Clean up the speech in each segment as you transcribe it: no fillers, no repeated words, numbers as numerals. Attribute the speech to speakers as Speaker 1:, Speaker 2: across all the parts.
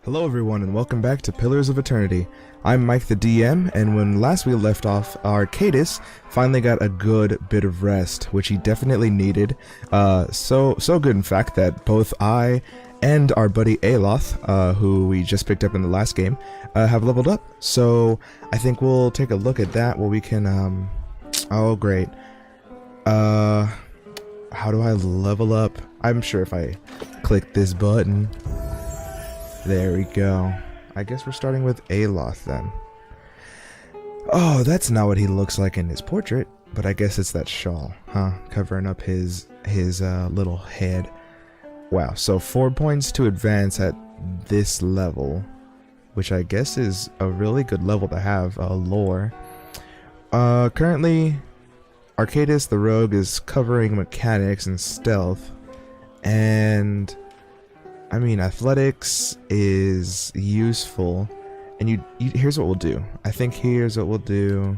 Speaker 1: Hello everyone and welcome back to Pillars of Eternity. I'm Mike the DM, and when last we left off, Arcadis finally got a good bit of rest, which he definitely needed. So good in fact that both I and our buddy Aloth, who we just picked up in the last game, have leveled up. So I think we'll take a look at that where we can, oh great. How do I level up? I'm sure if I click this button. There we go. I guess we're starting with Aloth then. Oh, that's not what he looks like in his portrait, but I guess it's that shawl, huh? Covering up his little head. Wow, so 4 points to advance at this level, which I guess is a really good level to have, lore. Currently, Arcadis the Rogue is covering mechanics and stealth, and I mean, athletics is useful, and here's what we'll do. I think here's what we'll do.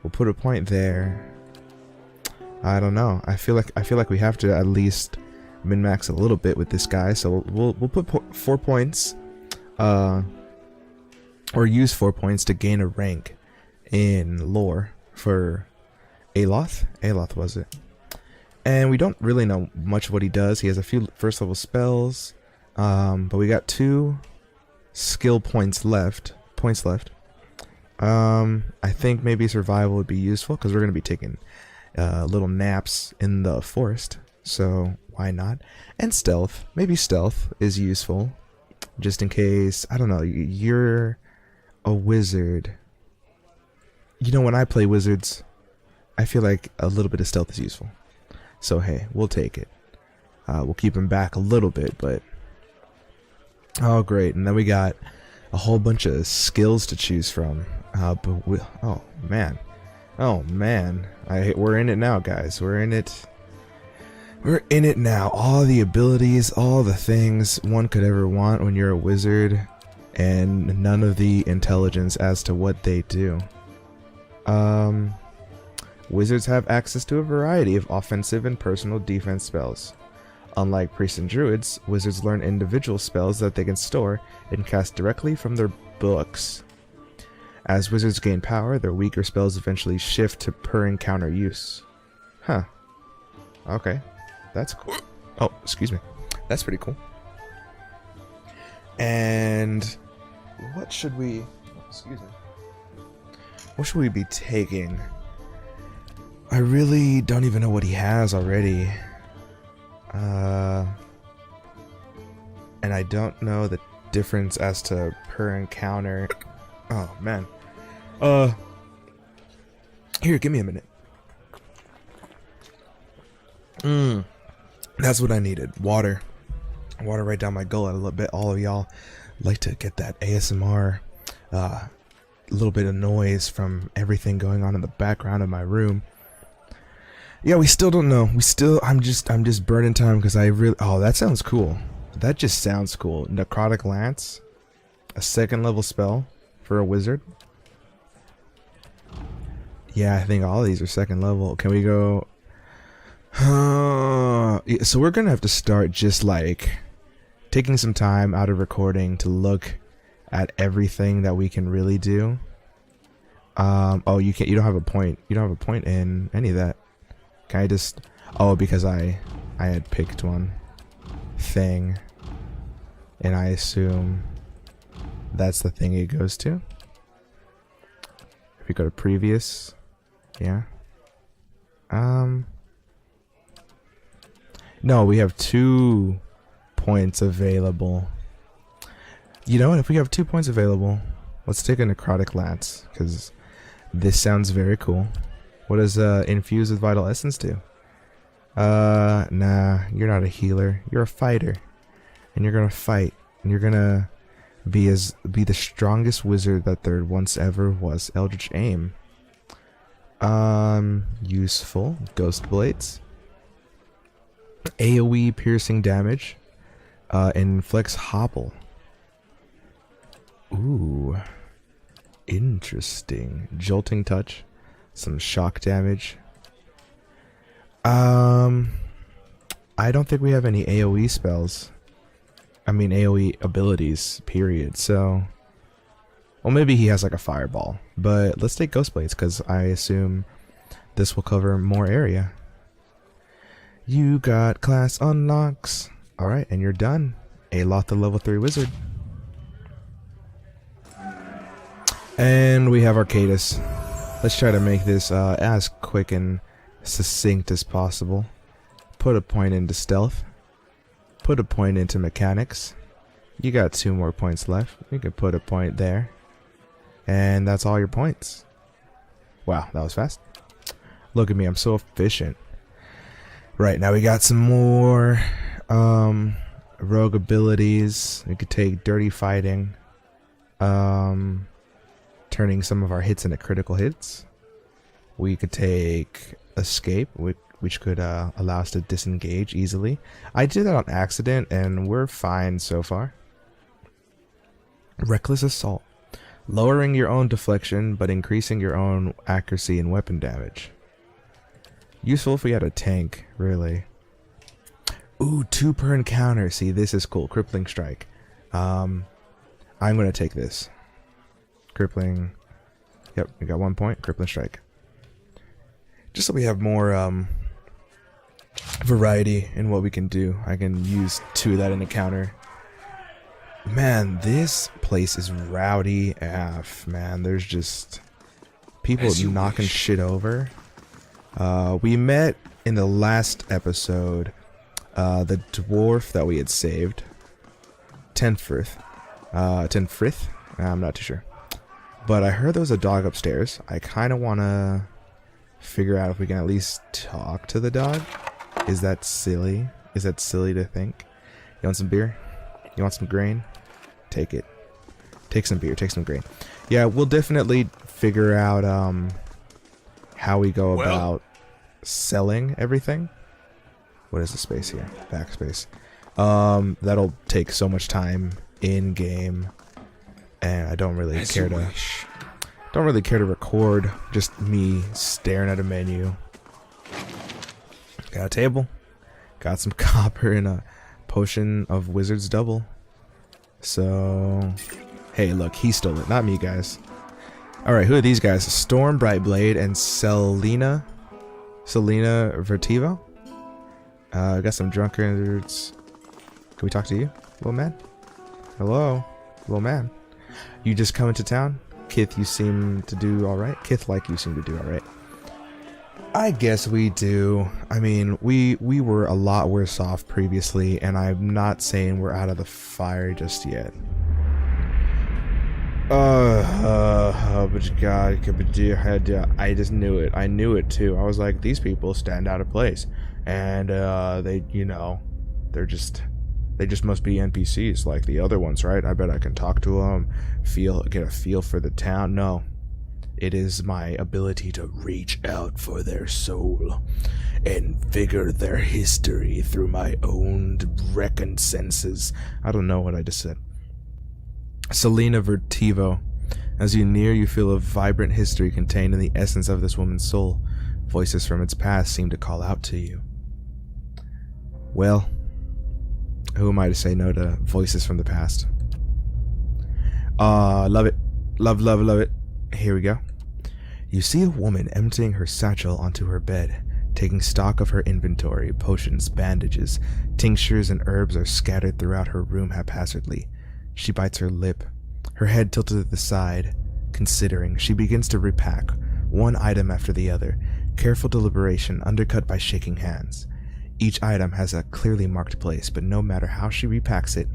Speaker 1: We'll put a point there. I don't know. I feel like we have to at least min-max a little bit with this guy. So we'll put 4 points, or use 4 points to gain a rank in lore for Aloth. Aloth was it? And we don't really know much of what he does. He has a few first level spells. But we got 2 skill points left. I think maybe survival would be useful because we're going to be taking little naps in the forest, so why not? And stealth, maybe stealth is useful, just in case, I don't know, you're a wizard. You know, when I play wizards, I feel like a little bit of stealth is useful. So hey, we'll take it. We'll keep him back a little bit, but oh great, and then we got a whole bunch of skills to choose from. Oh man, we're in it now, guys. We're in it now. All the abilities, all the things one could ever want when you're a wizard, and none of the intelligence as to what they do. Wizards have access to a variety of offensive and personal defense spells. Unlike priests and druids, wizards learn individual spells that they can store and cast directly from their books. As wizards gain power, their weaker spells eventually shift to per encounter use. Huh. Okay. That's cool. Oh, excuse me. That's pretty cool. And what should we... Excuse me. What should we be taking? I really don't even know what he has already. And I don't know the difference as to per encounter. Oh man. Here, give me a minute. That's what I needed. Water right down my gullet a little bit. All of y'all like to get that ASMR, little bit of noise from everything going on in the background of my room. Yeah, we still don't know. I'm just burning time because I really... Oh, that sounds cool. That just sounds cool. Necrotic Lance. A 2nd level spell for a wizard. Yeah, I think all of these are 2nd level. Can we go... So we're going to have to start just like taking some time out of recording to look at everything that we can really do. Oh, you don't have a point. You don't have a point in any of that. Can I just... Oh, because I had picked one thing, and I assume that's the thing it goes to. If we go to previous, yeah. No, we have 2 points available. You know what? If we have 2 points available, let's take a Necrotic Lance, because this sounds very cool. What does infuse with vital essence do? Nah, you're not a healer. You're a fighter, and you're gonna fight, and you're gonna be the strongest wizard that there once ever was. Eldritch Aim. Useful. Ghost Blades. AoE piercing damage. Inflicts Hobble. Ooh, interesting. Jolting Touch. Some shock damage. I don't think we have any AoE spells. I mean, AoE abilities, period. So, well, maybe he has like a fireball. But let's take Ghost Blades, because I assume this will cover more area. You got class unlocks. Alright, and you're done. Aloth the level 3 wizard. And we have Arcadis. Let's try to make this as quick and succinct as possible. Put a point into stealth. Put a point into mechanics. You got 2 more points left. You can put a point there. And that's all your points. Wow, that was fast. Look at me, I'm so efficient. Right, now we got some more rogue abilities. We could take Dirty Fighting. Turning some of our hits into critical hits. We could take Escape, which could allow us to disengage easily. I did that on accident, and we're fine so far. Reckless Assault. Lowering your own deflection, but increasing your own accuracy and weapon damage. Useful if we had a tank, really. Ooh, 2 per encounter. See, this is cool. Crippling Strike. I'm going to take this. Crippling. Yep, we got 1 point. Crippling Strike. Just so we have more variety in what we can do. I can use 2 of that in a counter. Man, this place is rowdy AF, man. There's just people knocking shit over. We met in the last episode the dwarf that we had saved. Tenfrith. I'm not too sure. But I heard there was a dog upstairs. I kind of want to figure out if we can at least talk to the dog. Is that silly? Is that silly to think? You want some beer? You want some grain? Take it. Take some beer. Take some grain. Yeah, we'll definitely figure out how we go about selling everything. What is the space here? Backspace. That'll take so much time in game. And I don't really care to record just me staring at a menu. Got a table, got some copper and a potion of Wizard's Double. So, hey, look, he stole it, not me, guys. All right, who are these guys? Storm, Brightblade, and Selena Vertivo. Got some drunkards. Can we talk to you, little man? Hello, little man. You just coming to town? Kith, you seem to do alright. Kith, like you seem to do alright. I guess we do. I mean, we were a lot worse off previously, and I'm not saying we're out of the fire just yet. But God, I just knew it. I knew it too. I was like, these people stand out of place, and they just must be NPCs like the other ones, right? I bet I can talk to them, get a feel for the town. No, it is my ability to reach out for their soul and figure their history through my own reckoned senses. I don't know what I just said. Selena Vertivo. As you near, you feel a vibrant history contained in the essence of this woman's soul. Voices from its past seem to call out to you. Well, who am I to say no to voices from the past? Love it. Love it. Here we go. You see a woman emptying her satchel onto her bed, taking stock of her inventory. Potions, bandages, tinctures, and herbs are scattered throughout her room haphazardly. She bites her lip, her head tilted to the side, considering. She begins to repack, one item after the other, careful deliberation undercut by shaking hands. Each item has a clearly marked place, but no matter how she repacks it,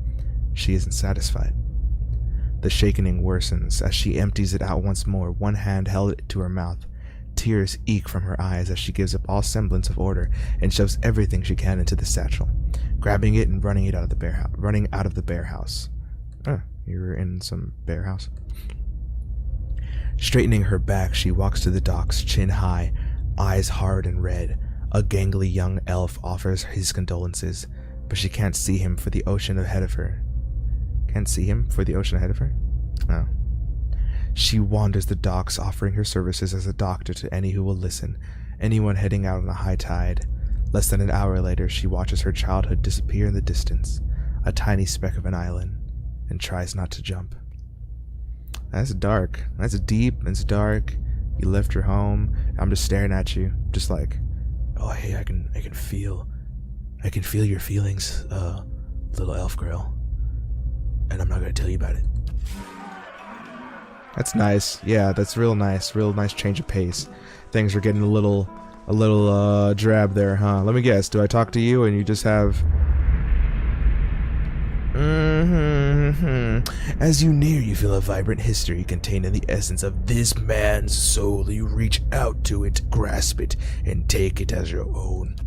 Speaker 1: she isn't satisfied. The shaking worsens as she empties it out once more, one hand held to her mouth. Tears eke from her eyes as she gives up all semblance of order and shoves everything she can into the satchel, grabbing it and running out of the bear house. You were in some bear house. Straightening her back, she walks to the docks, chin high, eyes hard and red. A gangly young elf offers his condolences, but she can't see him for the ocean ahead of her. Oh. She wanders the docks, offering her services as a doctor to any who will listen, anyone heading out on a high tide. Less than an hour later, she watches her childhood disappear in the distance. a tiny speck of an island, and tries not to jump. That's dark. That's deep. It's dark. You left your home. I'm just staring at you, just like, oh hey, I can feel your feelings, little elf girl, and I'm not gonna tell you about it. That's nice. Yeah, that's real nice. Real nice change of pace. Things are getting a little drab there, huh? Let me guess. Do I talk to you and you just have? As you near, you feel a vibrant history contained in the essence of this man's soul. You reach out to it, grasp it, and take it as your own.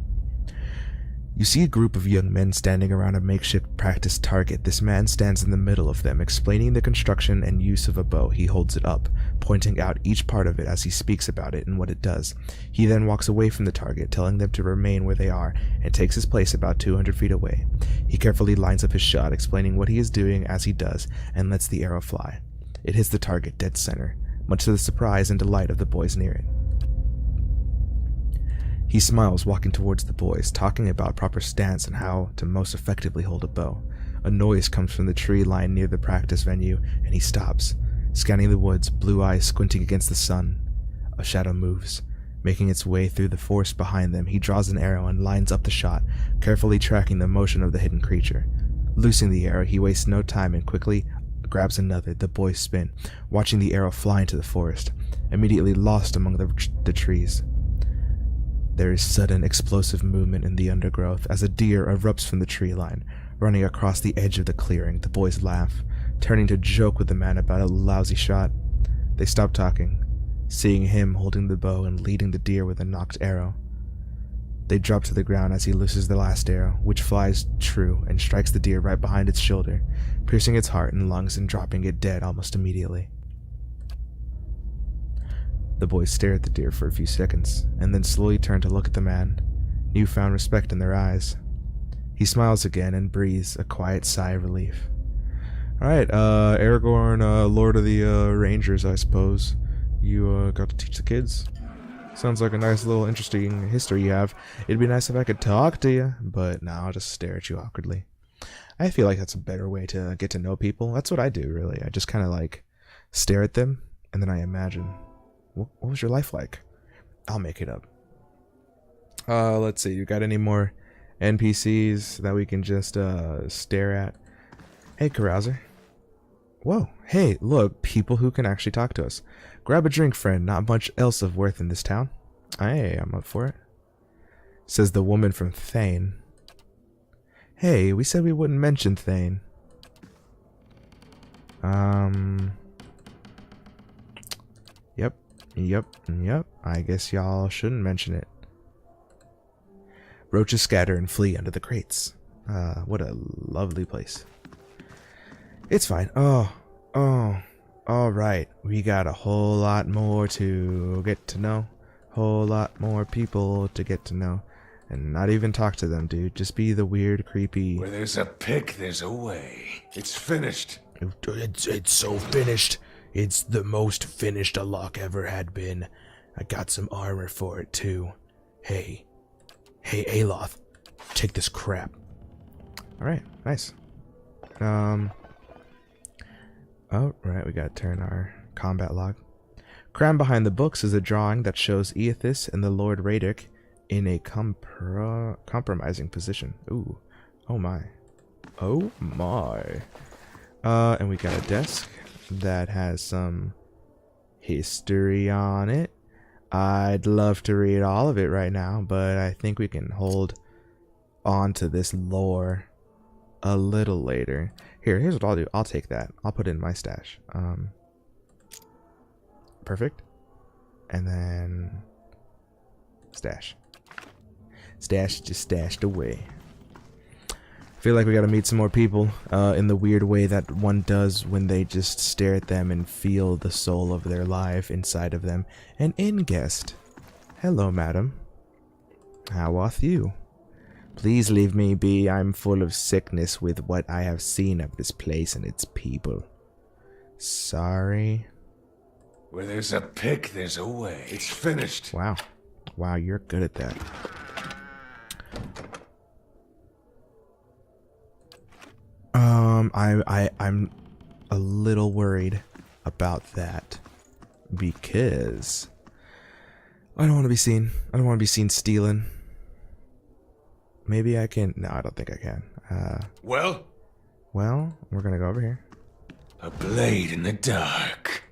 Speaker 1: You see a group of young men standing around a makeshift practice target. This man stands in the middle of them, explaining the construction and use of a bow. He holds it up, pointing out each part of it as he speaks about it and what it does. He then walks away from the target, telling them to remain where they are, and takes his place about 200 feet away. He carefully lines up his shot, explaining what he is doing as he does, and lets the arrow fly. It hits the target dead center, much to the surprise and delight of the boys near it. He smiles, walking towards the boys, talking about proper stance and how to most effectively hold a bow. A noise comes from the tree line near the practice venue, and he stops, scanning the woods, blue eyes squinting against the sun. A shadow moves, making its way through the forest behind them. He draws an arrow and lines up the shot, carefully tracking the motion of the hidden creature. Loosing the arrow, he wastes no time and quickly grabs another. The boys spin, watching the arrow fly into the forest, immediately lost among the trees. There is sudden explosive movement in the undergrowth as a deer erupts from the tree line, running across the edge of the clearing. The boys laugh, turning to joke with the man about a lousy shot. They stop talking, seeing him holding the bow and leading the deer with a knocked arrow. They drop to the ground as he looses the last arrow, which flies true and strikes the deer right behind its shoulder, piercing its heart and lungs and dropping it dead almost immediately. The boys stare at the deer for a few seconds, and then slowly turn to look at the man, newfound respect in their eyes. He smiles again and breathes a quiet sigh of relief. Alright, Aragorn, Lord of the Rangers, I suppose. You got to teach the kids? Sounds like a nice little interesting history you have. It'd be nice if I could talk to you, but no, I'll just stare at you awkwardly. I feel like that's a better way to get to know people. That's what I do, really. I just kind of like stare at them, and then I imagine. What was your life like? I'll make it up. Let's see. You got any more NPCs that we can just stare at? Hey, Carouser. Whoa. Hey, look. People who can actually talk to us. Grab a drink, friend. Not much else of worth in this town. Hey, I'm up for it. Says the woman from Thane. Hey, we said we wouldn't mention Thane. Yep. I guess y'all shouldn't mention it. Roaches scatter and flee under the crates. What a lovely place. It's fine. Oh. Alright. We got a whole lot more to get to know. Whole lot more people to get to know. And not even talk to them, dude. Just be the weird, creepy...
Speaker 2: Where there's a pick, there's a way. It's finished.
Speaker 1: It's so finished. It's the most finished a lock ever had been. I got some armor for it, too. Hey, Aloth, take this crap. Alright, nice. Alright, we gotta turn our combat log. Crammed behind the books is a drawing that shows Eothas and the Lord Radic in a compromising position. Ooh, oh my. And we got a desk that has some history on it. I'd love to read all of it right now, but I think we can hold on to this lore a little later. Here's what I'll do. I'll take that. I'll put it in my stash. Perfect. And then stash. Stash just stashed away. I feel like we gotta meet some more people in the weird way that one does when they just stare at them and feel the soul of their life inside of them. An in-guest. Hello, madam. How doth you? Please leave me be. I'm full of sickness with what I have seen of this place and its people. Sorry.
Speaker 2: Where there's a pick, there's a way. It's finished.
Speaker 1: Wow. Wow, you're good at that. I'm a little worried about that because I don't want to be seen. I don't want to be seen stealing. Maybe I can. No, I don't think I can.
Speaker 2: Well,
Speaker 1: We're gonna go over here.
Speaker 2: a blade in the dark.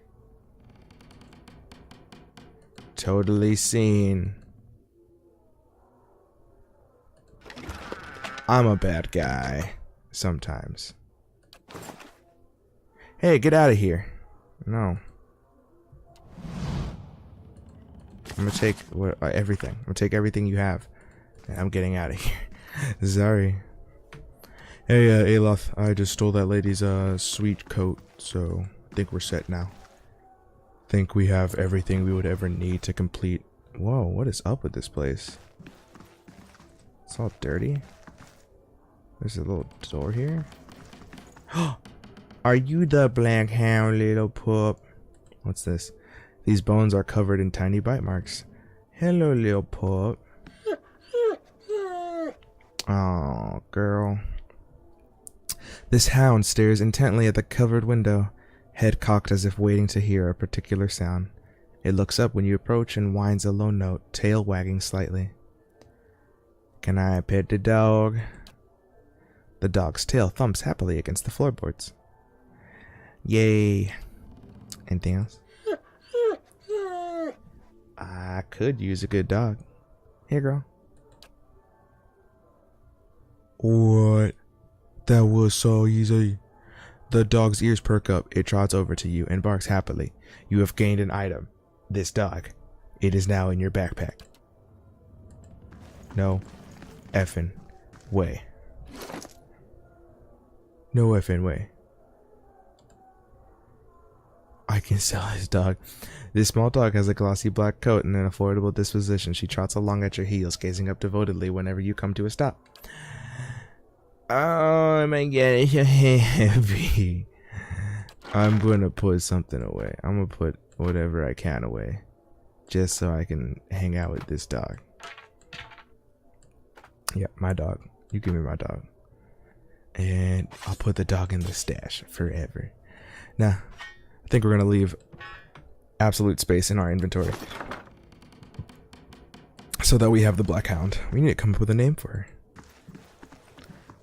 Speaker 1: Totally seen. I'm a bad guy. Sometimes. Hey, get out of here. No. I'm gonna take everything. I'm gonna take everything you have. And I'm getting out of here. Sorry. Hey, Aloth, I just stole that lady's sweet coat, so I think we're set now. Think we have everything we would ever need to complete. Whoa, what is up with this place? It's all dirty. There's a little door here. Are you the black hound, little pup? What's this? These bones are covered in tiny bite marks. Hello, little pup. Oh, girl. This hound stares intently at the covered window, head cocked as if waiting to hear a particular sound. It looks up when you approach and whines a low note, tail wagging slightly. Can I pet the dog? The dog's tail thumps happily against the floorboards. Yay. Anything else? I could use a good dog. Here, girl. What? That was so easy. The dog's ears perk up. It trots over to you and barks happily. You have gained an item. This dog. It is now in your backpack. No effing way. No effing way. I can sell this dog. This small dog has a glossy black coat and an affordable disposition. She trots along at your heels, gazing up devotedly whenever you come to a stop. Oh my god, it's so heavy. I'm gonna put something away. I'm gonna put whatever I can away. Just so I can hang out with this dog. Yeah, my dog. You give me my dog. And I'll put the dog in the stash forever. Now, I think we're gonna leave absolute space in our inventory. So that we have the Black Hound. We need to come up with a name for her.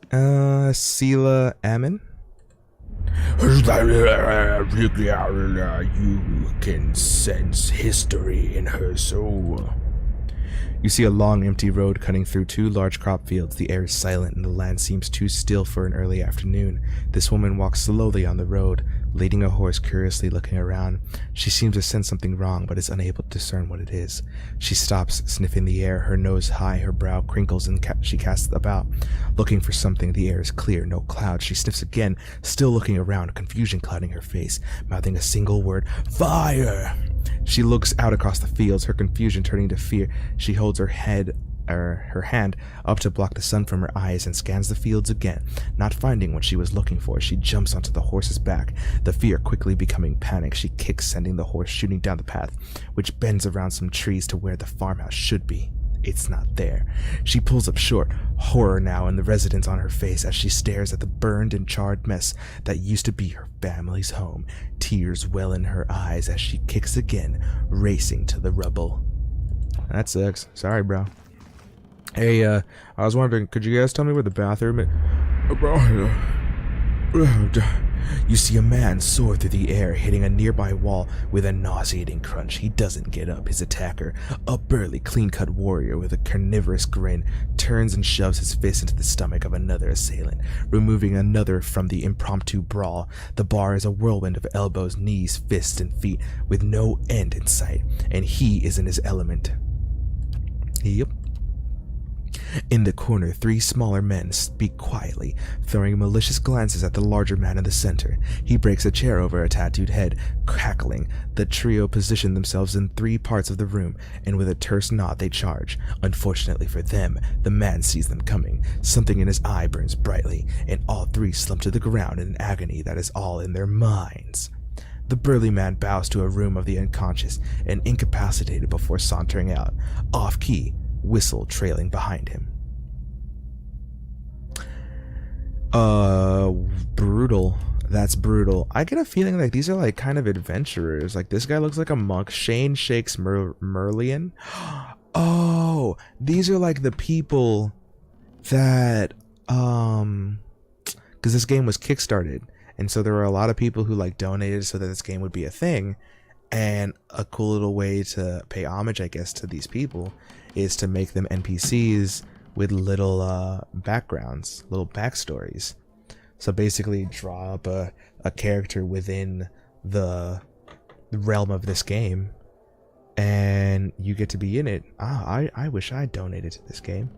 Speaker 1: Sela Ammon? You can sense history in her soul. You see a long, empty road cutting through two large crop fields. The air is silent and the land seems too still for an early afternoon. This woman walks slowly on the road, leading a horse, curiously looking around. She seems to sense something wrong, but is unable to discern what it is. She stops, sniffing the air, her nose high, her brow crinkles, and she casts about, looking for something. The air is clear, no clouds. She sniffs again, still looking around, confusion clouding her face, mouthing a single word, "Fire!" She looks out across the fields, her confusion turning to fear. She holds her hand up to block the sun from her eyes and scans the fields again. Not finding what she was looking for, she jumps onto the horse's back, the fear quickly becoming panic. She kicks, sending the horse shooting down the path, which bends around some trees to where the farmhouse should be. It's not there. She pulls up short, horror now in the residence on her face as she stares at the burned and charred mess that used to be her family's home. Tears well in her eyes as she kicks again, racing to the rubble. That sucks. Sorry, bro. Hey, I was wondering, could you guys tell me where the bathroom is? You see a man soar through the air, hitting a nearby wall with a nauseating crunch. He doesn't get up. His attacker, a burly, clean-cut warrior with a carnivorous grin, turns and shoves his fist into the stomach of another assailant, removing another from the impromptu brawl. The bar is a whirlwind of elbows, knees, fists, and feet, with no end in sight, and he is in his element. Yep. In the corner, three smaller men speak quietly, throwing malicious glances at the larger man in the center. He breaks a chair over a tattooed head, cackling. The trio position themselves in three parts of the room, and with a terse nod they charge. Unfortunately for them, the man sees them coming. Something in his eye burns brightly, and all three slump to the ground in an agony that is all in their minds. The burly man bows to a room of the unconscious and incapacitated before sauntering out, off-key, whistle trailing behind him. Brutal. That's brutal. I get a feeling like these are like kind of adventurers. Like this guy looks like a monk. Shane Shakes Merlian. Oh, these are like the people that because this game was kickstarted, and so there were a lot of people who like donated so that this game would be a thing. And a cool little way to pay homage, I guess, to these people is to make them NPCs with little backgrounds, little backstories. So basically draw up a character within the realm of this game, and you get to be in it. I wish I donated to this game.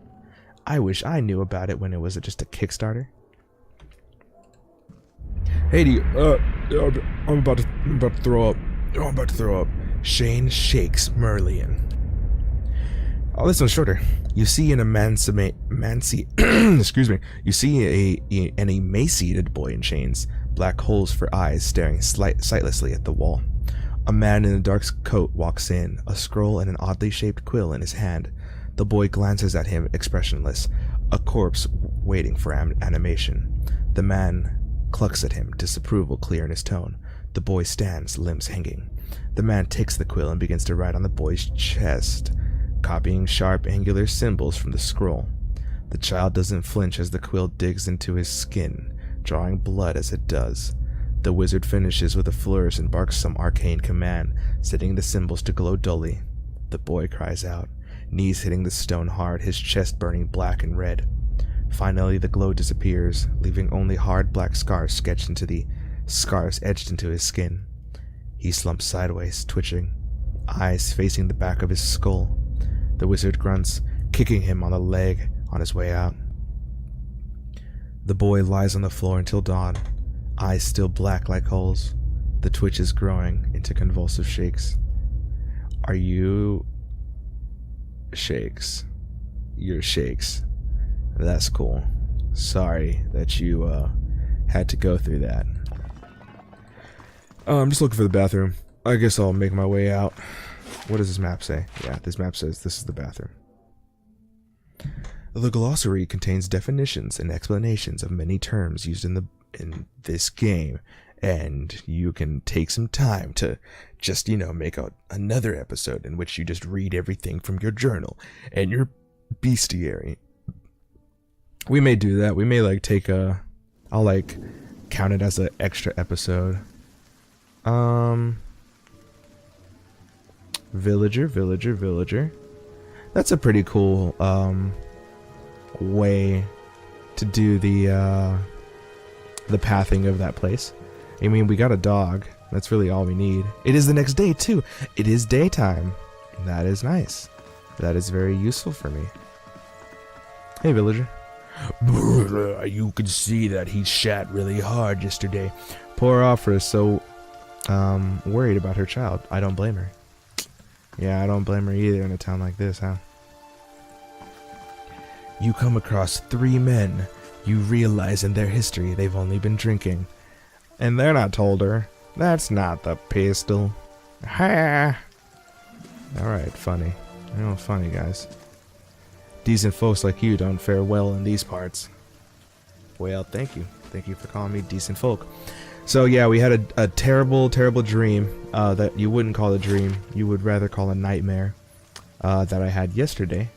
Speaker 1: I wish I knew about it when it was just a Kickstarter. Hey, I'm about to throw up. Oh, I'm about to throw up. Shane Shakes Merlian. Oh, this one's shorter. You see an excuse me. You see an emaciated boy in chains, black holes for eyes, staring sightlessly at the wall. A man in a dark coat walks in, a scroll and an oddly shaped quill in his hand. The boy glances at him, expressionless, a corpse waiting for animation. The man clucks at him, disapproval clear in his tone. The boy stands, limbs hanging. The man takes the quill and begins to write on the boy's chest, copying sharp, angular symbols from the scroll. The child doesn't flinch as the quill digs into his skin, drawing blood as it does. The wizard finishes with a flourish and barks some arcane command, setting the symbols to glow dully. The boy cries out, knees hitting the stone hard, his chest burning black and red. Finally, the glow disappears, leaving only hard black scars etched into his skin. He slumps sideways, twitching, eyes facing the back of his skull. The wizard grunts, kicking him on the leg on his way out. The boy lies on the floor until dawn, eyes still black like holes. The twitch is growing into convulsive shakes. Are you... Shakes. You're Shakes. That's cool. Sorry that you, had to go through that. I'm just looking for the bathroom. I guess I'll make my way out. What does this map say? Yeah, this map says this is the bathroom. The glossary contains definitions and explanations of many terms used in this game, and you can take some time to just, make another episode in which you just read everything from your journal and your bestiary. We may do that. We may I'll count it as an extra episode. Villager. That's a pretty cool way to do the pathing of that place. I mean, we got a dog. That's really all we need. It is the next day too. It is daytime. That is nice. That is very useful for me. Hey, villager. You can see that he shat really hard yesterday. Poor Afra is so worried about her child. I don't blame her. Yeah, I don't blame her either in a town like this, huh? You come across 3 men. You realize in their history they've only been drinking. And they're not told her. That's not the pistol. Ha! Alright, funny. Funny, guys. Decent folks like you don't fare well in these parts. Well, thank you. Thank you for calling me decent folk. So yeah, we had a terrible, terrible dream that you wouldn't call a dream. You would rather call a nightmare that I had yesterday.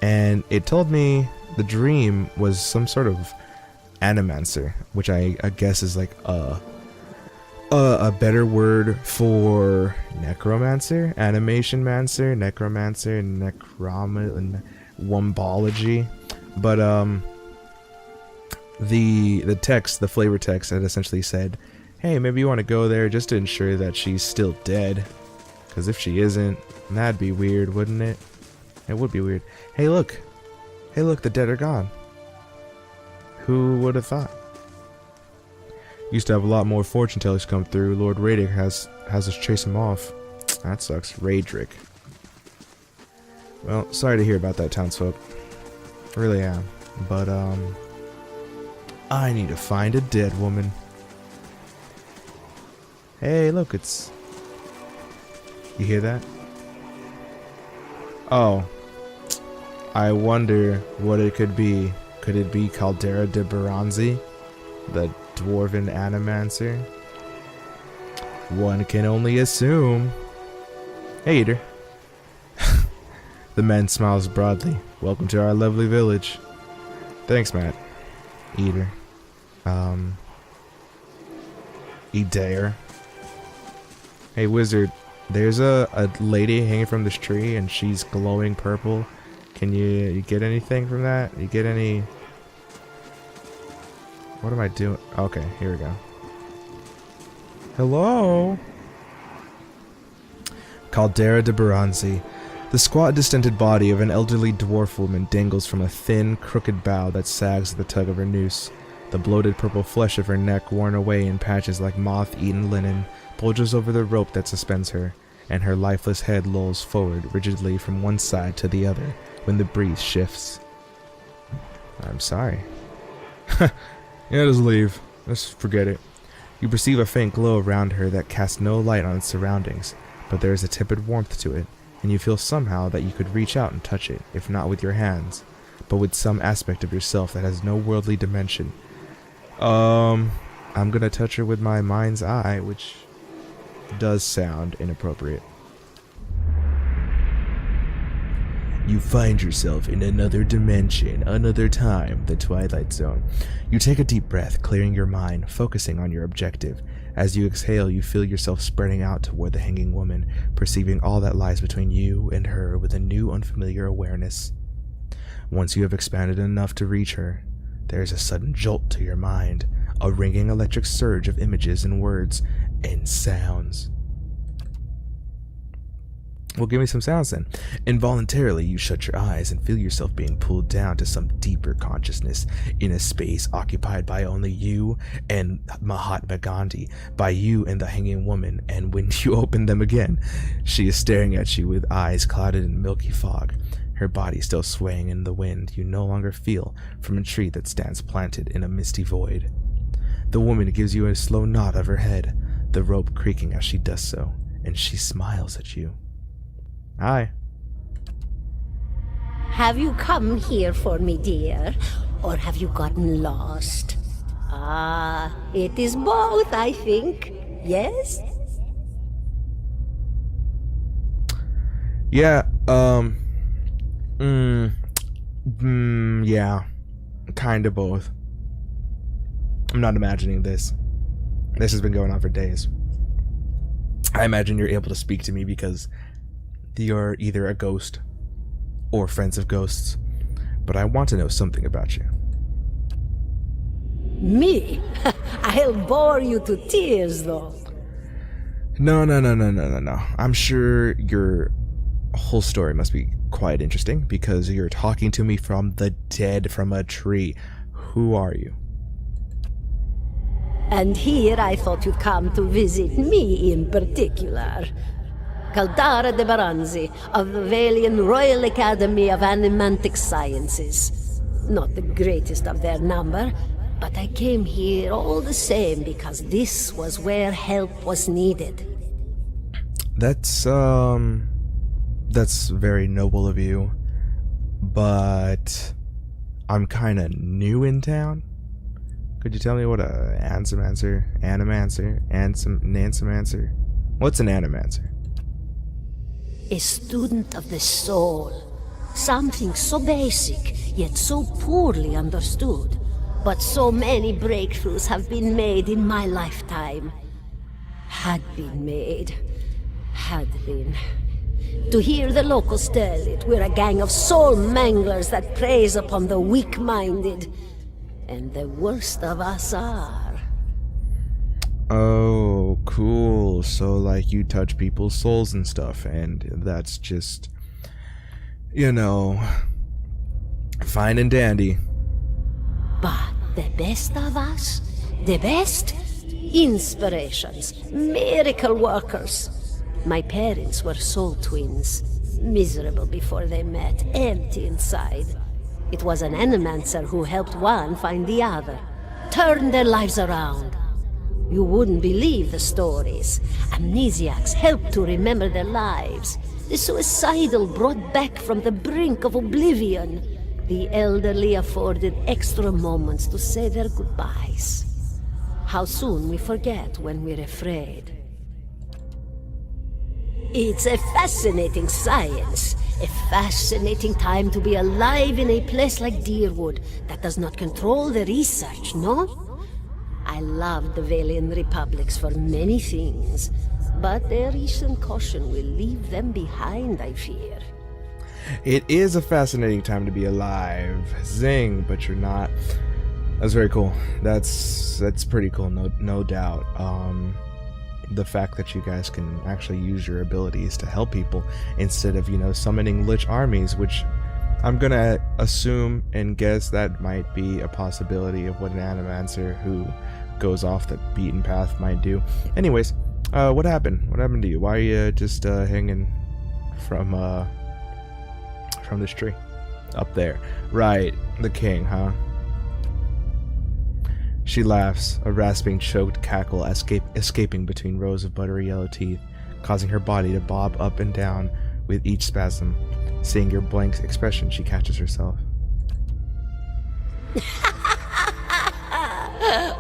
Speaker 1: And it told me the dream was some sort of animancer, which I guess is like a better word for necromancer, animation mancer, necromancer, wombology. But the text, the flavor text, had essentially said, hey, maybe you want to go there just to ensure that she's still dead, because if she isn't, that'd be weird, wouldn't it? It would be weird. Hey look, the dead are gone. Who would have thought? Used to have a lot more fortune tellers come through. Lord Radic has us chase him off. That sucks. Radric. Well, sorry to hear about that, townsfolk. Really am. But I need to find a dead woman. Hey, look, it's... You hear that? Oh. I wonder what it could be. Could it be Caldera de Baranzi, the dwarven animancer? One can only assume. Hey, Eater. The man smiles broadly. Welcome to our lovely village. Thanks, Matt. Eater. Edair. Hey, wizard. There's a lady hanging from this tree, and she's glowing purple. Can you get anything from that? You get any... What am I doing? Okay, here we go. Hello? Caldera de Baranzi. The squat, distended body of an elderly dwarf woman dangles from a thin, crooked bough that sags at the tug of her noose. The bloated purple flesh of her neck, worn away in patches like moth-eaten linen, bulges over the rope that suspends her, and her lifeless head lolls forward rigidly from one side to the other when the breeze shifts. I'm sorry. Yeah, just leave. Just forget it. You perceive a faint glow around her that casts no light on its surroundings, but there is a tepid warmth to it, and you feel somehow that you could reach out and touch it, if not with your hands, but with some aspect of yourself that has no worldly dimension. I'm gonna touch her with my mind's eye, which does sound inappropriate. You find yourself in another dimension, another time, the Twilight Zone. You take a deep breath, clearing your mind, focusing on your objective. As you exhale, you feel yourself spreading out toward the hanging woman, perceiving all that lies between you and her with a new unfamiliar awareness. Once you have expanded enough to reach her, there is a sudden jolt to your mind, a ringing electric surge of images and words and sounds. Well, give me some sounds then. Involuntarily, you shut your eyes and feel yourself being pulled down to some deeper consciousness in a space occupied by only you and Mahatma Gandhi, by you and the hanging woman, and when you open them again, she is staring at you with eyes clouded in milky fog. Her body still swaying in the wind, you no longer feel from a tree that stands planted in a misty void. The woman gives you a slow nod of her head, the rope creaking as she does so, and she smiles at you. Hi.
Speaker 3: Have you come here for me, dear? Or have you gotten lost? Ah, it is both, I think. Yes?
Speaker 1: Yeah, yeah. Kinda both. I'm not imagining this. This has been going on for days. I imagine you're able to speak to me because you're either a ghost or friends of ghosts, but I want to know something about you.
Speaker 3: Me? I'll bore you to tears, though.
Speaker 1: No. I'm sure your whole story must be quite interesting because you're talking to me from the dead from a tree. Who are you?
Speaker 3: And here I thought you'd come to visit me in particular. Caldera de Baranzi, of the Valian Royal Academy of Animantic Sciences. Not the greatest of their number, but I came here all the same because this was where help was needed.
Speaker 1: That's very noble of you, but I'm kinda new in town. Could you tell me what a animancer? What's an animancer?
Speaker 3: A student of the soul. Something so basic, yet so poorly understood. But so many breakthroughs have been made in my lifetime. Had been. To hear the locals tell it, we're a gang of soul manglers that preys upon the weak-minded. And the worst of us are.
Speaker 1: Oh, cool. So, like, you touch people's souls and stuff, and that's just, you know, fine and dandy.
Speaker 3: But the best of us? The best? Inspirations. Miracle workers. My parents were soul twins. Miserable before they met, empty inside. It was an animancer who helped one find the other. Turned their lives around. You wouldn't believe the stories. Amnesiacs helped to remember their lives. The suicidal brought back from the brink of oblivion. the elderly afforded extra moments to say their goodbyes. How soon we forget when we're afraid. It's a fascinating science. A fascinating time to be alive in a place like Deerwood that does not control the research, no? I love the Valian Republics for many things, but their recent caution will leave them behind, I fear.
Speaker 1: It is a fascinating time to be alive. Zing, but you're not. That's very cool. That's pretty cool, no doubt. The fact that you guys can actually use your abilities to help people instead of, summoning lich armies, which I'm gonna assume and guess that might be a possibility of what an animancer who goes off the beaten path might do. Anyways, what happened? What happened to you? Why are you just hanging from this tree up there? Right, the king, huh? She laughs, a rasping, choked cackle escaping between rows of buttery yellow teeth, causing her body to bob up and down with each spasm. Seeing your blank expression, she catches herself.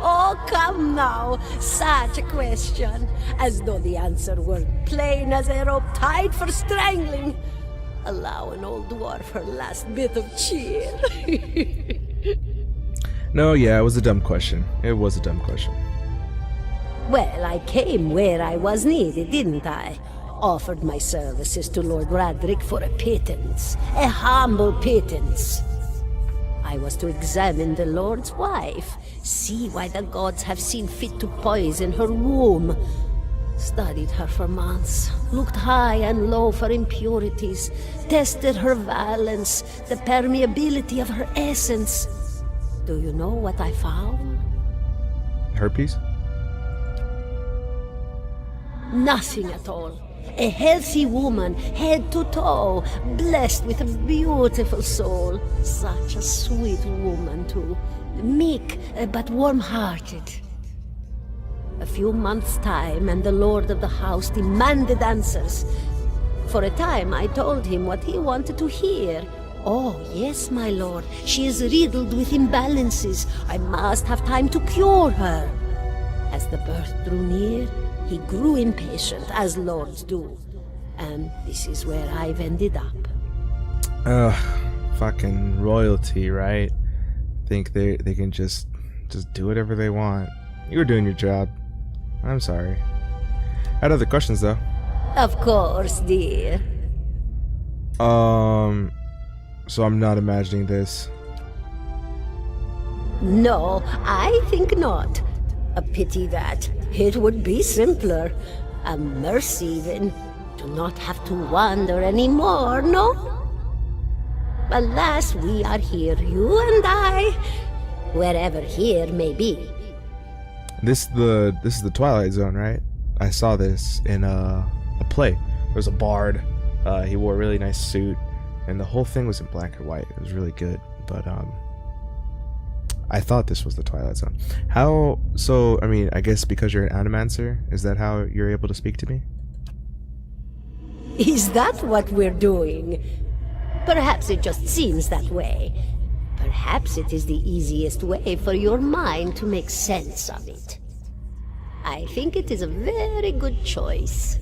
Speaker 3: Oh, come now. Such a question. As though the answer were plain as a rope tied for strangling. Allow an old dwarf her last bit of cheer.
Speaker 1: No, yeah, it was a dumb question. It was a dumb question.
Speaker 3: Well, I came where I was needed, didn't I? Offered my services to Lord Radric for a pittance. A humble pittance. I was to examine the Lord's wife, see why the gods have seen fit to poison her womb. Studied her for months, looked high and low for impurities, tested her valence, the permeability of her essence. Do you know what I found?
Speaker 1: Herpes?
Speaker 3: Nothing at all. A healthy woman, head to toe, blessed with a beautiful soul. Such a sweet woman, too. Meek, but warm-hearted. A few months' time, and the lord of the house demanded answers. For a time, I told him what he wanted to hear. Oh, yes, my lord. She is riddled with imbalances. I must have time to cure her. As the birth drew near, he grew impatient, as lords do. And this is where I've ended up.
Speaker 1: Fucking royalty, right? Think they can just do whatever they want. You were doing your job. I'm sorry. I had other questions, though.
Speaker 3: Of course, dear.
Speaker 1: So I'm not imagining this.
Speaker 3: No, I think not. A pity that. It would be simpler. A mercy, even. To not have to wander anymore, no? Alas, we are here, you and I. Wherever here may be.
Speaker 1: This is the Twilight Zone, right? I saw this in a play. There was a bard. He wore a really nice suit, and the whole thing was in black and white. It was really good, but I thought this was the Twilight Zone. How? So, I mean, I guess because you're an animancer, is that how you're able to speak to me?
Speaker 3: Is that what we're doing? Perhaps it just seems that way. Perhaps it is the easiest way for your mind to make sense of it. I think it is a very good choice.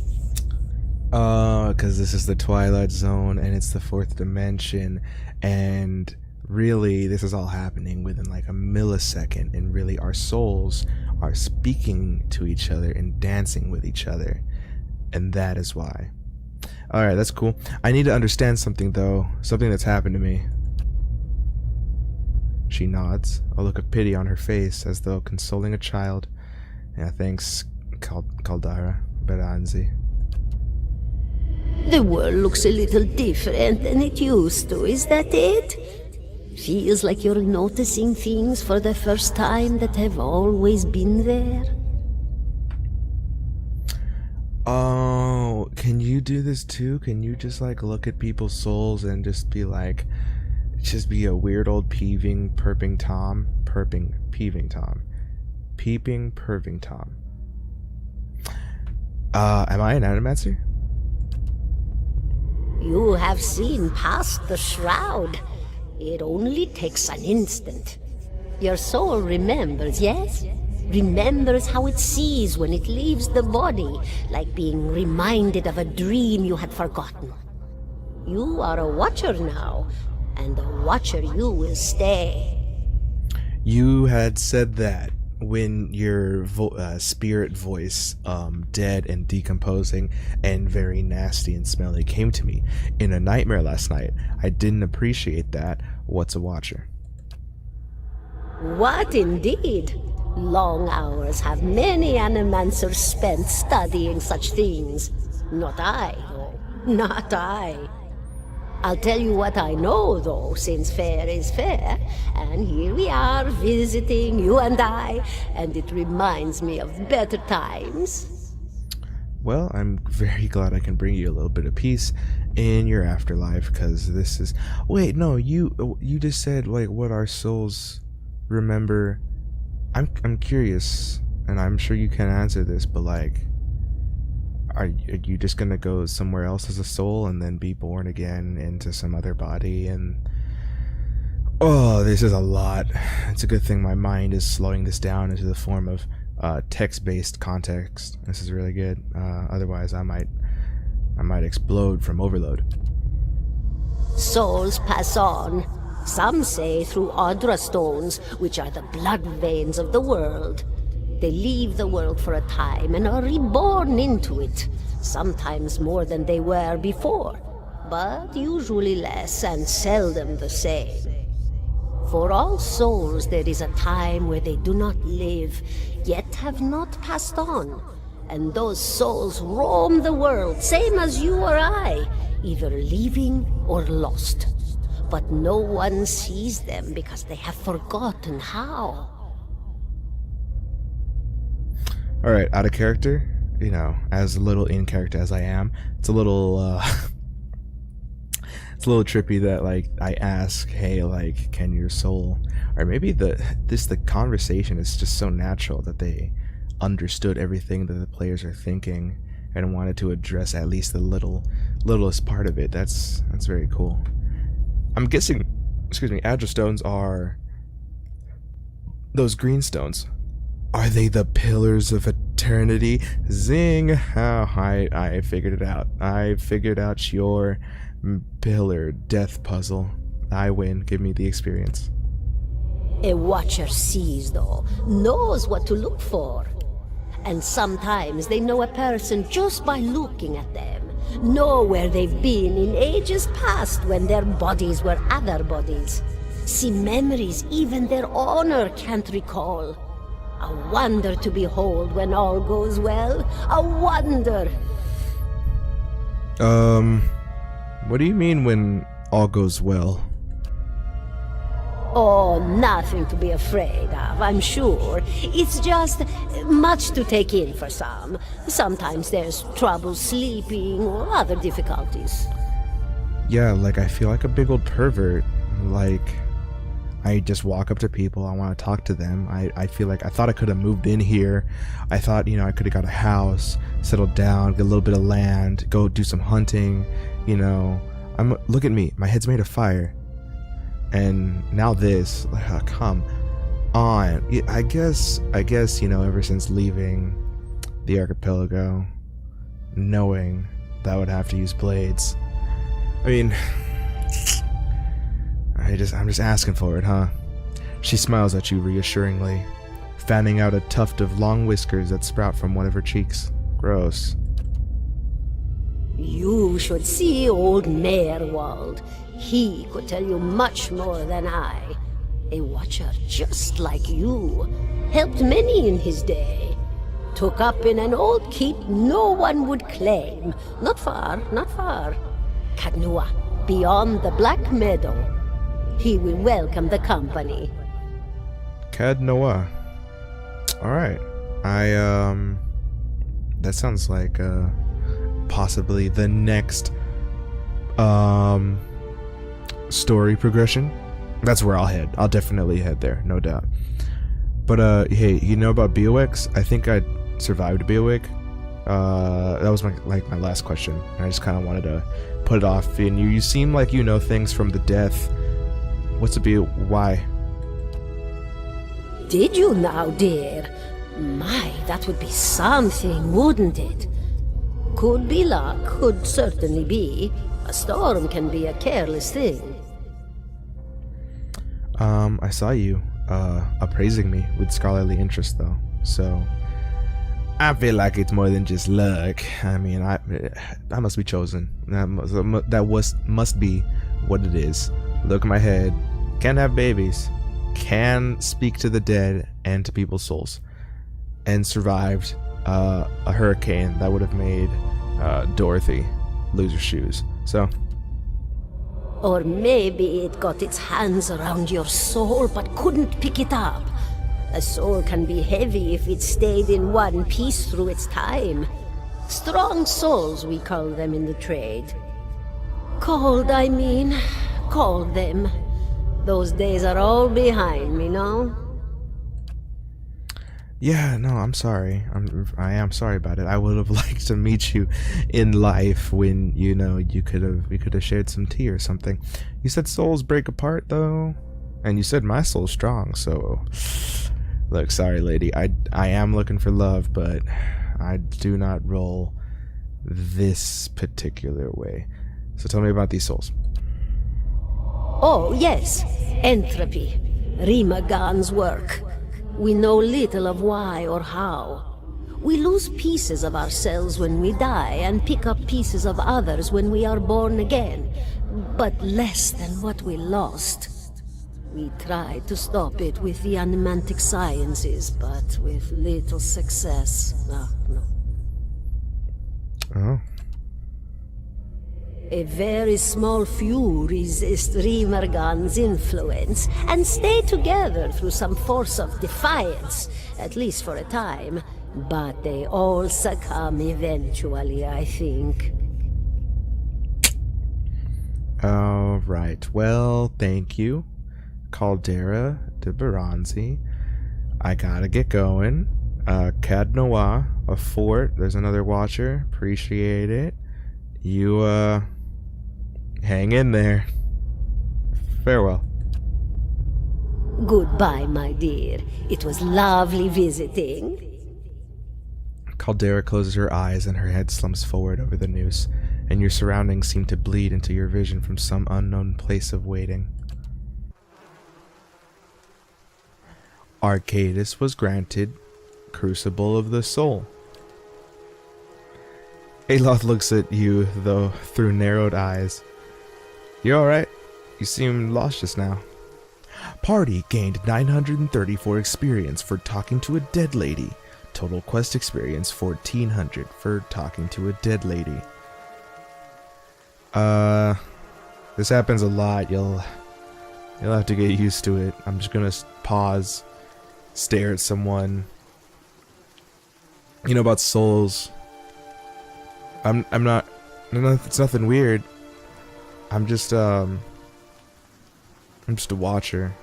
Speaker 1: Because this is the Twilight Zone, and it's the fourth dimension, and really, this is all happening within like a millisecond, and really our souls are speaking to each other and dancing with each other, and that is why. Alright, that's cool. I need to understand something, though. Something that's happened to me. She nods, a look of pity on her face, as though consoling a child. Yeah, thanks, Caldara Beranzi.
Speaker 3: The world looks a little different than it used to, is that it? Feels like you're noticing things for the first time that have always been there.
Speaker 1: Oh, can you do this too? Can you just like look at people's souls and just be like, just be a weird old peeving, perving Tom? Peeving Tom. Peeping, perving Tom. Am I an animancer?
Speaker 3: You have seen past the shroud. It only takes an instant. Your soul remembers, yes? Remembers how it sees when it leaves the body, like being reminded of a dream you had forgotten. You are a watcher now, and a watcher you will stay.
Speaker 1: You had said that when your spirit voice, dead and decomposing and very nasty and smelly, came to me in a nightmare last night. I didn't appreciate that. What's a watcher?
Speaker 3: What indeed? Long hours have many animancers spent studying such things. Not I, though. Not I. I'll tell you what I know, though, since fair is fair, and here we are visiting, you and I, and it reminds me of better times.
Speaker 1: Well, I'm very glad I can bring you a little bit of peace in your afterlife, because this is... Wait, no, you just said, like, what our souls remember. I'm curious, and I'm sure you can answer this, but, like, are you just gonna go somewhere else as a soul and then be born again into some other body? And oh, this is a lot. It's a good thing my mind is slowing this down into the form of text-based context. This is really good. Otherwise, I might explode from overload.
Speaker 3: Souls pass on. Some say through Audra stones, which are the blood veins of the world. They leave the world for a time and are reborn into it, sometimes more than they were before, but usually less and seldom the same. For all souls there is a time where they do not live, yet have not passed on, and those souls roam the world, same as you or I, either leaving or lost. But no one sees them because they have forgotten how.
Speaker 1: Alright, out of character, you know, as little in character as I am, it's a little, it's a little trippy that, like, I ask, hey, like, can your soul, or maybe the conversation is just so natural that they understood everything that the players are thinking and wanted to address at least the littlest part of it. That's very cool. I'm guessing, Audra stones are those green stones. Are they the pillars of eternity? Zing! Oh, I figured it out. I figured out your pillar death puzzle. I win. Give me the experience.
Speaker 3: A watcher sees, though, knows what to look for. And sometimes they know a person just by looking at them. Know where they've been in ages past when their bodies were other bodies. See memories even their owner can't recall. A wonder to behold when all goes well. A wonder!
Speaker 1: What do you mean when all goes well?
Speaker 3: Oh, nothing to be afraid of, I'm sure. It's just much to take in for some. Sometimes there's trouble sleeping or other difficulties.
Speaker 1: Yeah, like I feel like a big old pervert. Like, I just walk up to people, I want to talk to them. I feel like I thought I could have moved in here. I thought, you know, I could have got a house, settled down, get a little bit of land, go do some hunting, you know. Look at me, my head's made of fire. And now this, like, come on. I guess, you know, ever since leaving the archipelago, knowing that I would have to use blades, I mean, I'm just asking for it, huh? She smiles at you reassuringly, fanning out a tuft of long whiskers that sprout from one of her cheeks. Gross.
Speaker 3: You should see old Meerwald. He could tell you much more than I. A watcher just like you. Helped many in his day. Took up in an old keep no one would claim. Not far, not far. Kadnua, beyond the Black Meadow. He will welcome the company.
Speaker 1: Kadnoa. Alright. That sounds like, possibly the next, story progression. That's where I'll head. I'll definitely head there, no doubt. But hey, you know about BOX? I think I survived BOX. That was my last question. I just kind of wanted to put it off. And you seem like you know things from the death What's it be? Why?
Speaker 3: Did you now, dear? My, that would be something, wouldn't it? Could be luck, could certainly be. A storm can be a careless thing.
Speaker 1: I saw you appraising me with scholarly interest, though, so I feel like it's more than just luck. I mean, I must be chosen. Must be what it is. Look at my head. Can have babies. Can speak to the dead and to people's souls. And survived a hurricane that would have made Dorothy lose her shoes. So.
Speaker 3: Or maybe it got its hands around your soul but couldn't pick it up. A soul can be heavy if it stayed in one piece through its time. Strong souls, we call them in the trade. Cold, I mean. Called them. Those days are all behind me, no?
Speaker 1: Yeah, no, I'm sorry. I am sorry about it. I would have liked to meet you in life when, you know, we could have shared some tea or something. You said souls break apart, though, and you said my soul's strong, so look, sorry, lady. I am looking for love, but I do not roll this particular way. So tell me about these souls.
Speaker 3: Oh, yes. Entropy. Rimagan's work. We know little of why or how. We lose pieces of ourselves when we die and pick up pieces of others when we are born again, but less than what we lost. We tried to stop it with the animantic sciences, but with little success. No.
Speaker 1: Oh.
Speaker 3: A very small few resist Rimergan's influence and stay together through some force of defiance, at least for a time. But they all succumb eventually, I think.
Speaker 1: Alright, well, thank you, Caldera de Baranzi. I gotta get going. Cad Noir, a fort, there's another watcher, appreciate it. You, hang in there. Farewell.
Speaker 3: Goodbye, my dear. It was lovely visiting.
Speaker 1: Caldera closes her eyes and her head slumps forward over the noose, and your surroundings seem to bleed into your vision from some unknown place of waiting. Arcadis was granted Crucible of the Soul. Aloth looks at you, though, through narrowed eyes. You alright? You seem lost just now. Party gained 934 experience for talking to a dead lady. Total quest experience 1400 for talking to a dead lady. This happens a lot. You'll have to get used to it. I'm just gonna pause, stare at someone. You know about souls. I'm not. No, it's nothing weird. I'm just a watcher.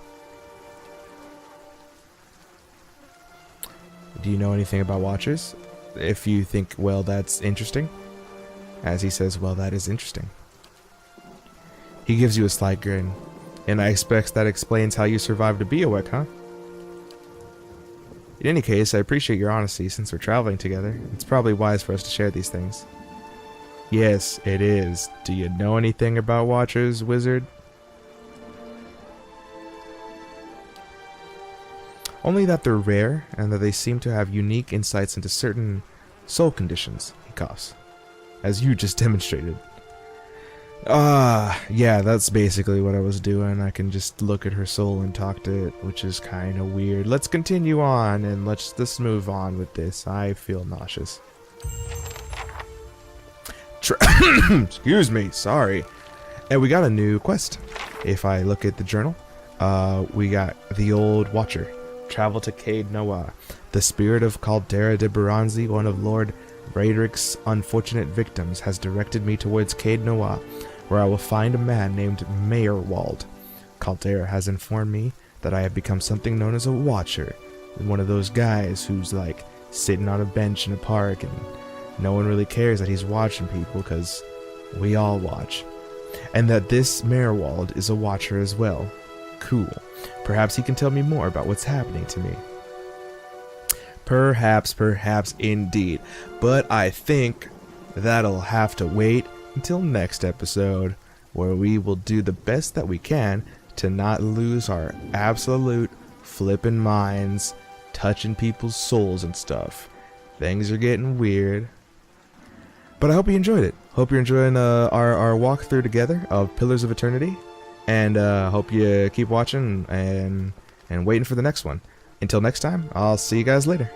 Speaker 1: Do you know anything about watchers? If you think, well, that's interesting. As he says, well, that is interesting. He gives you a slight grin. And I expect that explains how you survived a bioweck, huh? In any case, I appreciate your honesty since we're traveling together. It's probably wise for us to share these things. Yes, it is. Do you know anything about watchers, wizard? Only that they're rare, and that they seem to have unique insights into certain soul conditions, he coughs. As you just demonstrated. Yeah, that's basically what I was doing. I can just look at her soul and talk to it, which is kind of weird. Let's continue on, and let's move on with this. I feel nauseous. Excuse me, sorry. And we got a new quest. If I look at the journal, we got the old watcher. Travel to Cade Noah. The spirit of Caldera de Baranzi, one of Lord Raedric's unfortunate victims, has directed me towards Cade Noah, where I will find a man named Mayorwald. Caldera has informed me that I have become something known as a watcher. One of those guys who's like sitting on a bench in a park and no one really cares that he's watching people because we all watch. And that this Mayorwald is a watcher as well. cool. Perhaps he can tell me more about what's happening to me. Perhaps indeed. But I think that'll have to wait until next episode, where we will do the best that we can to not lose our absolute flippin' minds, touching people's souls and stuff. Things are getting weird. But I hope you enjoyed it. Hope you're enjoying our walkthrough together of Pillars of Eternity. And hope you keep watching and waiting for the next one. Until next time, I'll see you guys later.